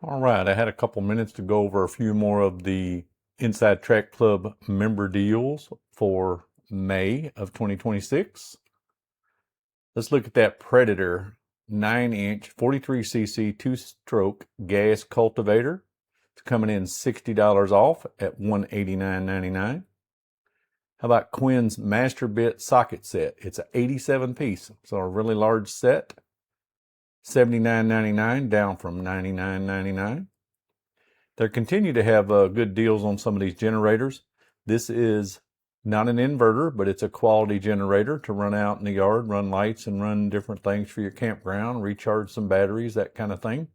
All right, I had a couple minutes to go over a few more of the Inside Track Club member deals for May of 2026. Let's look at that Predator 9-inch 43cc 2-stroke gas cultivator. It's coming in $60 off at $189.99. How about Quinn's Master Bit socket set? It's an 87 piece, so a really large set. $79.99 down from $99.99. They continue to have good deals on some of these generators. This is not an inverter, but it's a quality generator to run out in the yard, run lights and run different things for your campground, recharge some batteries, that kind of thing.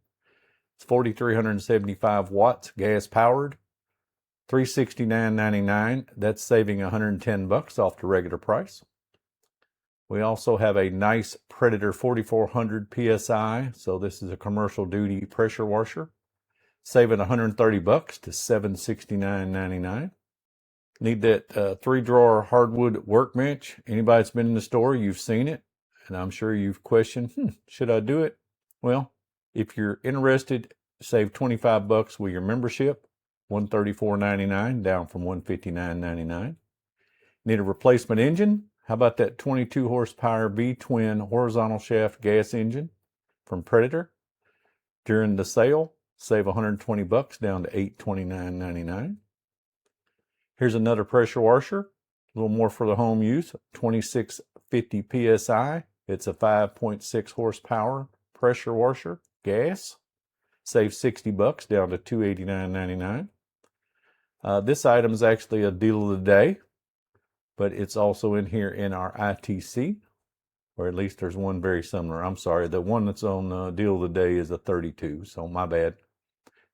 It's 4,375 watts, gas powered, $369.99. That's saving $110 off the regular price. We also have a nice Predator 4400 PSI. So this is a commercial duty pressure washer, saving $130 to $769.99. Need that 3-drawer hardwood workbench. Anybody that's been in the store, you've seen it, and I'm sure you've questioned, should I do it? Well, if you're interested, save $25 with your membership, $134.99 down from $159.99. Need a replacement engine? How about that 22 horsepower V-twin horizontal shaft gas engine from Predator? During the sale, save $120 down to $829.99. Here's another pressure washer, a little more for the home use, 2650 PSI. It's a 5.6 horsepower pressure washer, gas. Save $60 down to $289.99. This item is actually a deal of the day, but it's also in here in our ITC, or at least there's one very similar. I'm sorry, the one that's on deal of the day is a 32, so my bad.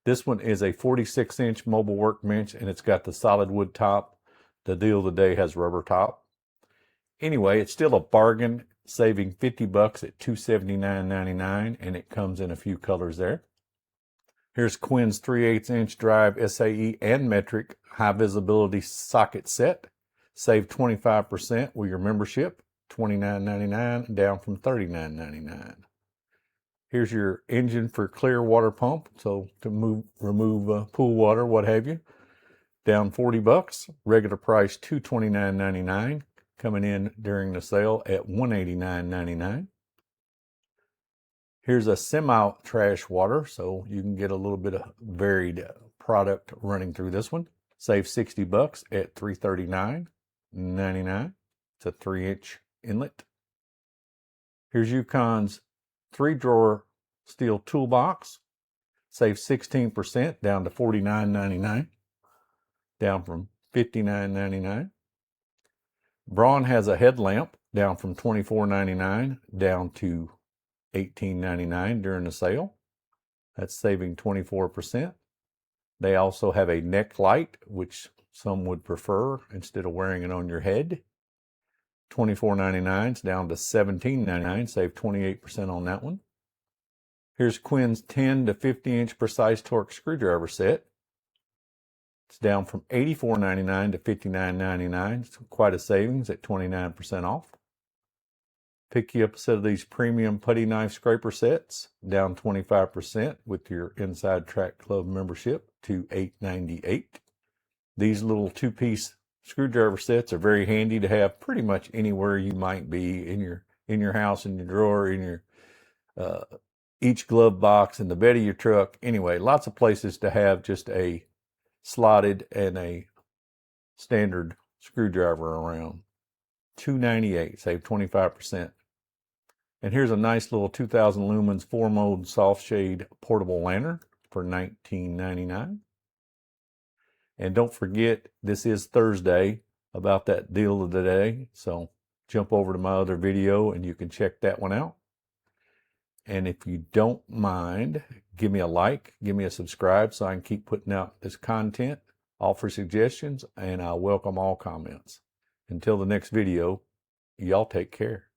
This one is a 46-inch mobile workbench, and it's got the solid wood top. The deal of the day has rubber top. Anyway, it's still a bargain, saving $50 at $279.99, and it comes in a few colors there. Here's Quinn's 3/8-inch drive SAE and metric high visibility socket set. Save 25% with your membership, $29.99 down from $39.99. Here's your engine for clear water pump, so to remove pool water, what have you. Down $40, regular price $229.99, coming in during the sale at $189.99. Here's a semi-trash water, so you can get a little bit of varied product running through this one. Save $60 at $339.99. It's a 3-inch inlet. Here's Yukon's 3-drawer steel toolbox. Save 16% down to $49.99, down from $59.99. Braun has a headlamp down from $24.99 down to $18.99 during the sale. That's saving 24%. They also have a neck light, which some would prefer instead of wearing it on your head. $24.99 down to $17.99, save 28% on that one. Here's Quinn's 10 to 50-inch precise torque screwdriver set. It's down from $84.99 to $59.99. It's quite a savings at 29% off. Pick you up a set of these premium putty knife scraper sets, down 25% with your Inside Track Club membership to $898. These little 2-piece screwdriver sets are very handy to have pretty much anywhere you might be, in your house, in your drawer, in your each glove box, in the bed of your truck. Anyway, lots of places to have just a slotted and a standard screwdriver around. $298, save 25%. And here's a nice little 2000 lumens 4-mode soft shade portable lantern for $19.99. And don't forget, this is Thursday, about that deal of the day. So jump over to my other video and you can check that one out. And if you don't mind, give me a like, give me a subscribe so I can keep putting out this content. Offer suggestions, and I welcome all comments. Until the next video, y'all take care.